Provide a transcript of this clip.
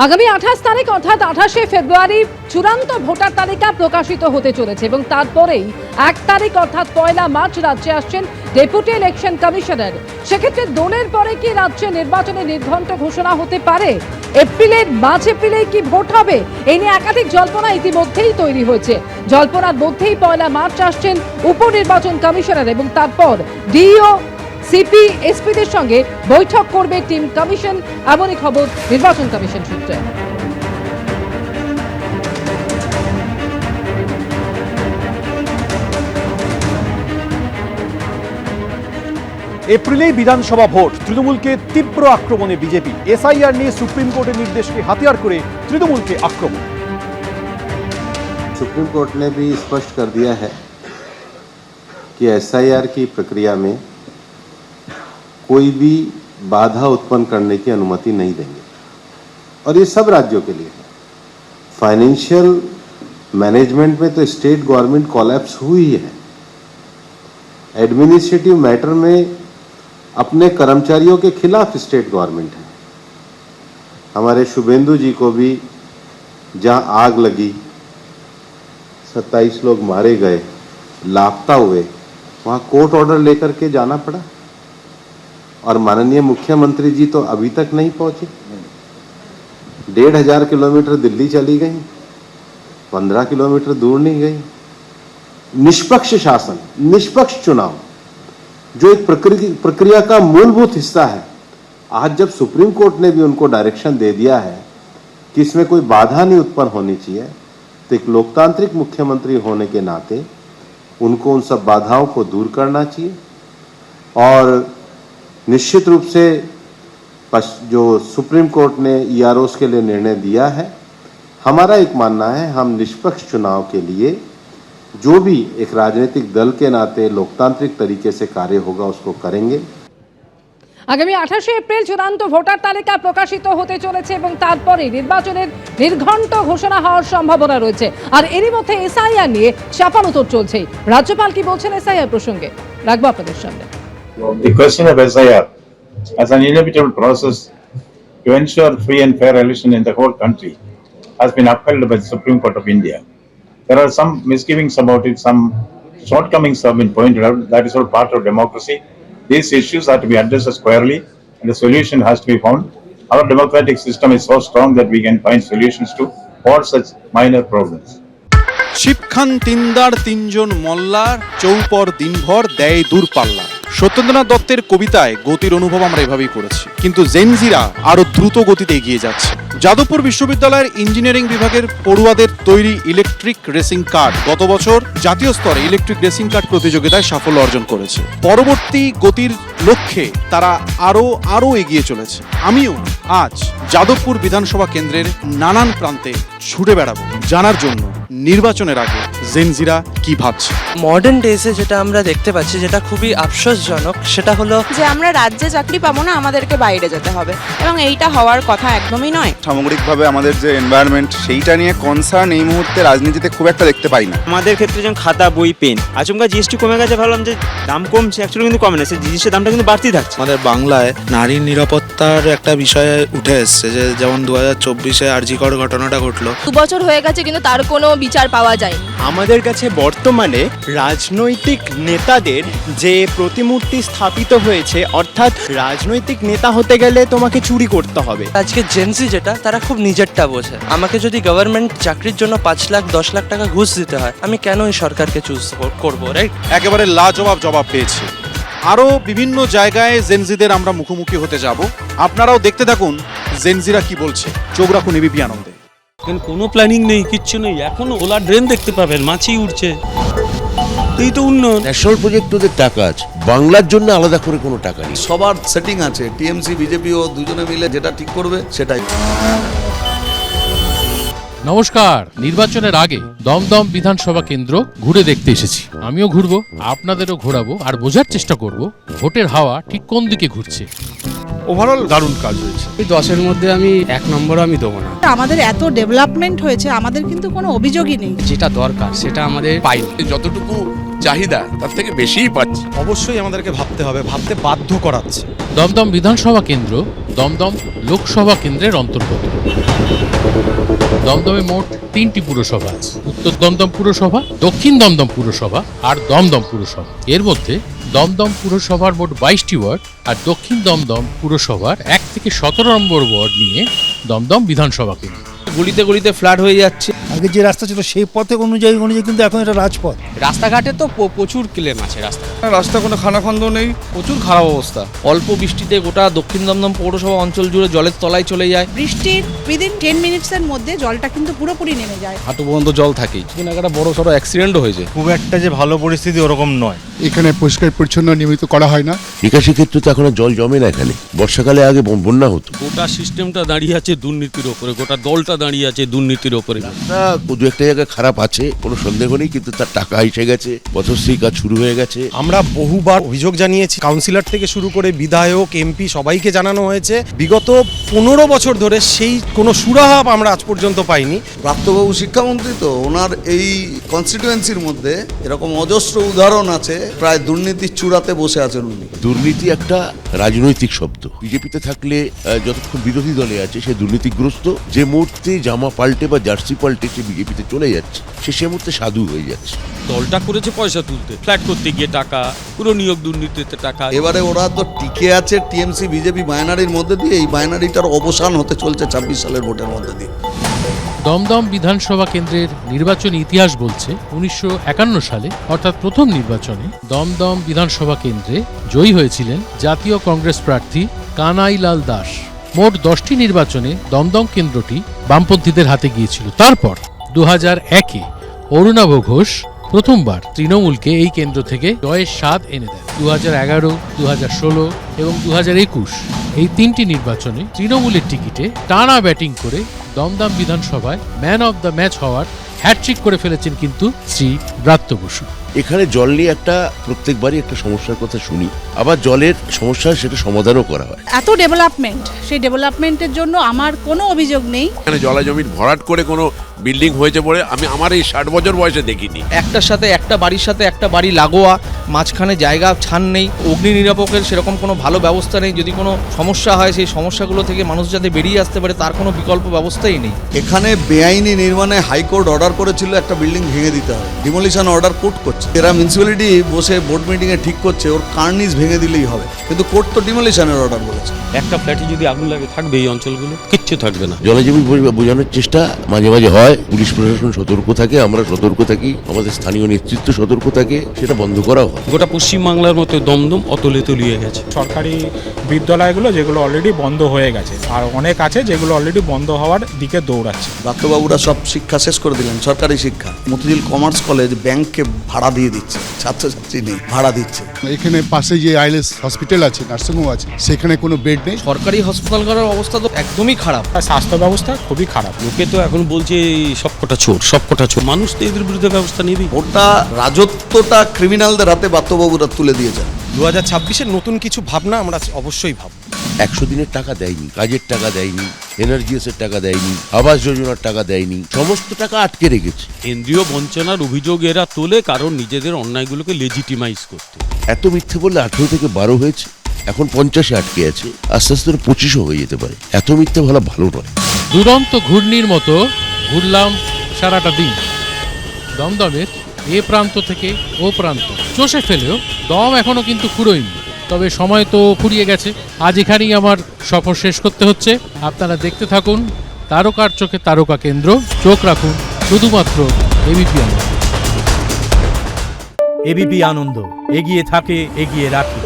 আগামী 28 তারিখ অর্থাৎ 28শে ফেব্রুয়ারি চূড়ান্ত ভোটার তালিকা প্রকাশিত হতে চলেছে এবং তারপরেই 1 তারিখ অর্থাৎ 1 মার্চ রাজ্যে আসছেন ডেপুটি ইলেকশন কমিশনার। সেক্ষেত্রে দোলের পরে কি রাজ্যে নির্বাচনের নির্ঘণ্ট ঘোষণা হতে পারে? মার্চ এপ্রিলে কি ভোট হবে? এই নিয়ে একাধিক জল্পনা ইতিমধ্যেই তৈরি হয়েছে। জল্পনার মধ্যেই 1 মার্চ আসছেন উপনির্বাচন কমিশনার এবং তারপর ডিও সিপি এসপিদের সঙ্গে বৈঠক করবে টিম কমিশন, এমনই খবর নির্বাচন কমিশন সূত্রে। এপ্রিলেই বিধানসভা ভোট, তৃণমূলকে তীব্র আক্রমণে বিজেপি। এসআইআর নিয়ে সুপ্রিম কোর্টের নির্দেশকে হাতিয়ার করে তৃণমূলকে আক্রমণ। सुप्रीम कोर्ट ने भी स्पष्ट कर दिया है कि एसआईआर की प्रक्रिया में कोई भी बाधा उत्पन्न करने की अनुमति नहीं देंगे और ये सब राज्यों के लिए है। फाइनेंशियल मैनेजमेंट में तो स्टेट गवर्नमेंट कोलैप्स हुई है। एडमिनिस्ट्रेटिव मैटर में अपने कर्मचारियों के खिलाफ स्टेट गवर्नमेंट है। हमारे शुभेंदु जी को भी जहां आग लगी, 27 लोग मारे गए, लापता हुए, वहां कोर्ट ऑर्डर लेकर के जाना पड़ा और माननीय मुख्यमंत्री जी तो अभी तक नहीं पहुंचे। 1500 किलोमीटर दिल्ली चली गई, 15 किलोमीटर दूर नहीं गई। निष्पक्ष शासन, निष्पक्ष चुनाव जो एक प्रक्रिया का मूलभूत हिस्सा है, आज जब सुप्रीम कोर्ट ने भी उनको डायरेक्शन दे दिया है कि इसमें कोई बाधा नहीं उत्पन्न होनी चाहिए, तो एक लोकतांत्रिक मुख्यमंत्री होने के नाते उनको उन सब बाधाओं को दूर करना चाहिए और निश्चित रूप से जो सुप्रीम कोर्ट ने ईआरओस के लिए निर्णय दिया है, हमारा एक मानना है हम निष्पक्ष चुनाव के लिए जो भी एक राजनीतिक दल के नाते लोकतांत्रिक तरीके से कार्य होगा उसको करेंगे। আগামী 28শে এপ্রিল চূড়ান্ত ভোটার তালিকা প্রকাশিত হতে চলেছে এবং তারপরে নির্বাচনের নির্ঘণ্ট ঘোষণা হওয়ার সম্ভাবনা রয়েছে। আর এরই মধ্যে এসআইআর নিয়ে চাপানোতর চলছে। রাজ্যপাল কি বলছেন এসআইআর প্রসঙ্গে, রাখবো আপনাদের সামনে। The question of SIR as an inevitable process to ensure free and fair election in the whole country has been upheld by the Supreme Court of India. There are some misgivings about it, some shortcomings have been pointed out. That is all part of democracy. These issues have to be addressed squarely and the solution has to be found. Our democratic system is so strong that we can find solutions to all such minor problems. শিবখান তিনদার তিনজন মল্লার চৌপর দিনভর দেয় দূরপাল্লা। সত্যেন্দ্রনাথ দত্তের কবিতায় গতির অনুভব আমরা এভাবেই করেছি, কিন্তু জেনজিরা আরো দ্রুত গতিতে এগিয়ে যাচ্ছে। যাদবপুর বিশ্ববিদ্যালয়ের ইঞ্জিনিয়ারিং বিভাগের পড়ুয়াদের তৈরি ইলেকট্রিক রেসিং কার গত বছর জাতীয় স্তরে ইলেকট্রিক রেসিং কার প্রতিযোগিতায় সাফল্য অর্জন করেছে। পরবর্তী গতির লক্ষ্যে তারা আরো এগিয়ে চলেছে। আমিও আজ যাদবপুর বিধানসভা কেন্দ্রের নানান প্রান্তে ছুটে বেড়াবো জানার জন্য নির্বাচনের আগে জেনজিরা কি ভাবছে। মডার্ন ডেজে যেটা আমরা দেখতে পাচ্ছি, যেটা খুবই আফসোসজনক, সেটা হলো যে আমরা রাজ্যে চাকরি পাবো না, আমাদেরকে বাইরে যেতে হবে এবং এইটা হওয়ার কথা একদমই নয়। সামগ্রিকভাবে আমাদের যে এনভায়রনমেন্ট, সেইটা নিয়ে কনসার্ন এই মুহূর্তে রাজনীতিতে খুব একটা দেখতে পাই না। আমাদের ক্ষেত্রে যেমন খাতা, বই, পেন, আচমকা জিএসটি কমে গেছে, ভাবলাম যে দাম কমছে, অ্যাকচুয়ালি কিন্তু কমে না, সেই জিনিসের দামটা কিন্তু বাড়তেই থাকছে। আমাদের বাংলায় নারীর নিরাপত্তার একটা বিষয় উঠে এসছে, যে যেমন 2024-এ আরজিকর ঘটনাটা ঘটলো। 2 বছর হয়ে গেছে কিন্তু তার কোনো বিচার পাওয়া যায়নি। আমাদের কাছে বর্তমানে রাজনৈতিক নেতাদের যে প্রতিমূর্তি স্থাপিত হয়েছে, অর্থাৎ রাজনৈতিক নেতা হতে গেলে তোমাকে চুরি করতে হবে। আজকে জেনজি যেটা, তারা খুব নিজেরটা বোঝে। আমাকে যদি গভর্নমেন্ট চাকরির জন্য 5 লাখ 10 লাখ টাকা ঘুষ দিতে হয়, আমি কেন এই সরকারকে চুজ করবো, রাইট? একেবারে লাজবাব জবাব পেয়েছি। আরো বিভিন্ন জায়গায় জেনজিদের আমরা মুখোমুখি হতে যাব, আপনারাও দেখতে থাকুন জেনজিরা কি বলছে। চোখ রাখুন এবিপি আনন্দে। কোনো প্ল্যানিং নেই, কিচ্ছু নেই। এখনো ওলা ড্রেন দেখতে পাবেন, মাছি উঠছে। এই তো উন্নয়ন। ন্যাশনাল প্রজেক্ট ওদের টাকা আছে, বাংলার জন্য আলাদা করে কোনো টাকা নেই। সবার সেটিং আছে, টিএমসি বিজেপি ও দুজনে মিলে যেটা ঠিক করবে সেটাই। নমস্কার। নির্বাচনের আগে দমদম বিধানসভা কেন্দ্র ঘুরে দেখতে এসেছি। আমিও ঘুরবো, আপনাদেরও ঘোরাবো আর বোঝার চেষ্টা করব ভোটের হাওয়া ঠিক কোন দিকে ঘুরছে। ওভারঅল দারুণ কাজ হয়েছে। এই 10-এর মধ্যে আমি 1 নম্বর আমি দেবো না। আমাদের এত ডেভেলপমেন্ট হয়েছে, আমাদের কিন্তু কোনো অভিযোগই নেই। যেটা দরকার সেটা আমাদের পাইনি। যতটুকু চাহিদা তার থেকে বেশিই পাচ্ছি। অবশ্যই আমাদেরকে ভাবতে হবে, ভাবতে বাধ্য করাচ্ছে। দমদম বিধানসভা কেন্দ্র দমদম লোকসভা কেন্দ্রের অন্তর্গত। দমদমে মোট 3টি পুরসভা আছে, উত্তর দমদম পুরসভা, দক্ষিণ দমদম পুরসভা আর দমদম পুরসভা। এর মধ্যে দমদম পুরসভার মোট 22টি ওয়ার্ড আর দক্ষিণ দমদম পুরসভার 1 থেকে 17 নম্বর ওয়ার্ড নিয়ে দমদম বিধানসভা কেন্দ্র। গলিতে গলিতে ফ্ল্যাট হয়ে যাচ্ছে। আগে যে রাস্তা ছিল সেই পথে অনুযায়ী কিন্তু এখন এটা রাজপথ। রাস্তাঘাটে তো প্রচুর ক্লেম আছে। রাস্তা কোনো খানাখন্দ নেই, প্রচুর খারাপ অবস্থা। অল্প বৃষ্টিতে গোটা দক্ষিণ দমদম পৌরসভা অঞ্চল জুড়ে জলের তলায় চলে যায়। বৃষ্টির উইদিন 10 মিনিটসের মধ্যে জলটা কিন্তু পুরোপুরি নেমে যায়। হাঁটু পর্যন্ত জল থাকেই। কিনা একটা বড় সড়ো অ্যাক্সিডেন্টও হয়েছে। খুব একটা যে ভালো পরিস্থিতি ওরকম নয়। এখানে পরিষ্কার পরিচ্ছন্ন নিয়মিত করা হয় না। নিকাশি ক্ষেত্রে তো এখন আর জল জমে না এখানে। বর্ষাকালে আগে বন্যা হতো। গোটা সিস্টেমটা দাঁড়িয়ে আছে দুর্নীতির ওপরে, গোটা দলটা দাঁড়িয়ে আছে দুর্নীতির ওপরে। রাস্তা দু একটা জায়গায় খারাপ আছে, কোনো সন্দেহ নেই, কিন্তু তার টাকা এসে গেছে, পথশ্রী কাজ শুরু হয়ে গেছে। আমরা বহুবার অভিযোগ জানিয়েছি, কাউন্সিলর থেকে শুরু করে বিধায়ক, এমপি সবাইকে জানানো হয়েছে। বিগত 15 বছর ধরে সেই কোনো সুরাহা আমরা আজ পর্যন্ত পাইনি। প্রাপ্তবাবু শিক্ষামন্ত্রী তো, ওনার এই কনস্টিটুয়েন্সির মধ্যে এরকম অজস্র উদাহরণ আছে, প্রায় দুর্নীতির চূড়াতে বসে আছেন উনি। দুর্নীতি একটা রাজনৈতিক শব্দ। বিজেপিতে থাকলে যতক্ষণ বিরোধী দলে আছে সে দুর্নীতিগ্রস্ত। যে মুহূর্তে জামা পাল্টে বা জার্সি পাল্টে সে বিজেপিতে চলে যাচ্ছে, সে মুহূর্তে সাধু হয়ে যাচ্ছে। দলটা করেছে পয়সা তুলতে, ফ্ল্যাট করতে গিয়ে টাকা, পুরো নিয়োগ দুর্নীতিতে টাকা। এবারে ওরা তো টিকে আছে টিএমসি বিজেপি বাইনারির মধ্যে দিয়ে, এই বাইনারিটার অবসান হতে চলছে 26 সালের ভোটের মধ্যে দিয়ে। দমদম বিধানসভা কেন্দ্রের নির্বাচনী ইতিহাস বলছে 1951 সালে অর্থাৎ প্রথম নির্বাচনে দমদম বিধানসভা কেন্দ্রে জয়ী হয়েছিলেন জাতীয় কংগ্রেস প্রার্থী কানাইলাল দাস। মোট 10টি নির্বাচনে দমদম কেন্দ্রটি বামপন্থীদের হাতে গিয়েছিল। তারপর 2001-এ অরুণাভ ঘোষ প্রথমবার তৃণমূলকে এই কেন্দ্র থেকে জয়ের স্বাদ এনে দেন। 2011, 2016 এবং 2021 এই 3টি নির্বাচনে তৃণমূলের টিকিটে টানা ব্যাটিং করে দমদম বিধানসভায় ম্যান অব দ্য ম্যাচ হওয়ার হ্যাটট্রিক করে ফেলেছেন কিন্তু শ্রী ব্রাত্য বসু। এখানে জল নিয়ে একটা প্রত্যেকবারই একটা সমস্যার কথা শুনি, আবার জলের সমস্যা সেটা সমাধানও করা হয়। এত ডেভেলপমেন্ট, সেই ডেভেলপমেন্টের জন্য আমার কোনো অভিযোগ নেই। এখানে জলাজমির ভরাট করে কোনো বিল্ডিং হয়েছে বলে আমি আমার এই 60 বছর বয়সে দেখিনি। একটার সাথে একটা বাড়ির সাথে একটা বাড়ি লাগোয়া, মাঝখানে জায়গা ছান নেই, অগ্নি নিরাপকের সেরকম কোনো ভালো ব্যবস্থা নেই। যদি কোনো সমস্যা হয় সেই সমস্যাগুলো থেকে মানুষ যাতে বেরিয়ে আসতে পারে তার কোনো বিকল্প ব্যবস্থাই নেই। এখানে বেআইনি নির্মাণে হাইকোর্ট অর্ডার করেছিল একটা বিল্ডিং ভেঙে দিতে হবে, ডিমোলিশন অর্ডার কোর্ট করছে। এরা মিউনিসিপ্যালিটি বসে বোর্ড মিটিংয়ে ঠিক করছে ওর কার্নিস ভেঙে দিলেই হবে, কিন্তু কোর্ট তো ডিমোলিশনের অর্ডার বলেছে। একটা ফ্ল্যাটে যদি আগুন লাগে থাকবে এই অঞ্চলগুলো, কিচ্ছু থাকবে না। জলাজমি বোঝানোর চেষ্টা মাঝে মাঝে হয়, পুলিশ প্রশাসন সতর্ক থাকে, আমরা সতর্ক থাকি, আমাদের স্থানীয় নেতৃত্ব সতর্ক থাকে, সেটা বন্ধ করাও হয়। গোটা পশ্চিমবাংলার মতো দমদম অতলে তলিয়ে গেছে। সরকারি বিদ্যালয়গুলো যেগুলো অলরেডি বন্ধ হয়ে গেছে, আর অনেক আছে যেগুলো অলরেডি বন্ধ হওয়ার দিকে দৌড়াচ্ছে। প্রাপ্তবাবুরা সব শিক্ষা শেষ করে দিলেন, সরকারি শিক্ষা। মতিঝিল কমার্স কলেজ ব্যাংককে ভাড়া দিয়ে দিচ্ছে, ছাত্রছাত্রী নেই, ভাড়া দিচ্ছে। এখানে পাশে যে আইএলএস হসপিটাল আছে, নার্সিংহোম আছে, সেখানে কোনো বেড নেই। সরকারি হাসপাতালগুলোর অবস্থা তো একদমই খারাপ। স্বাস্থ্য ব্যবস্থা খুবই খারাপ। লোকে তো এখন বলছে সবকটা চোর, সবকটা চোর। মানুষ তো এদের বিরুদ্ধে ব্যবস্থা নেবে। ওটা রাজত্বটা ক্রিমিনালদের হাতে প্রাপ্তবাবুরা তুলে দিয়েছেন। 2026-এর নতুন কিছু ভাবনা আমরা অবশ্যই ভাবব। 100 দিনের টাকা দেয়নি, কাজের টাকা দেয়নি, এনার্জিএসের টাকা দেয়নি, আবাস যোজনার টাকা দেয়নি, সমস্ত টাকা আটকে রেখেছে। কেন্দ্রীয় বঞ্চনার অভিযোগ এরা তোলে কারণ নিজেদের অন্যায়গুলোকে লেজিটিমাইজ করতে। এত মিথ্যে বললে 18 থেকে 12 হয়েছে, এখন 50-এ আটকে আছে, আস্তে আস্তে 25-ও হয়ে যেতে পারে। এত মিথ্যে বলা ভালো নয়। দুরন্ত ঘূর্ণির মতো ঘুরলাম সারাটা দিন, দমদমের এ প্রান্ত থেকে ও প্রান্ত চষে ফেলেও দম এখনো কিন্তু ফুরোয়নি। তবে সময় তো ফুরিয়ে গেছে। আজ এখানেই আমার সফর শেষ করতে হচ্ছে। আপনারা দেখতে থাকুন তারকার চোখে তারকা কেন্দ্র, চোখ রাখুন শুধুমাত্র এবিপি আনন্দ। এবিপি আনন্দ, এগিয়ে থাকে, এগিয়ে রাখে।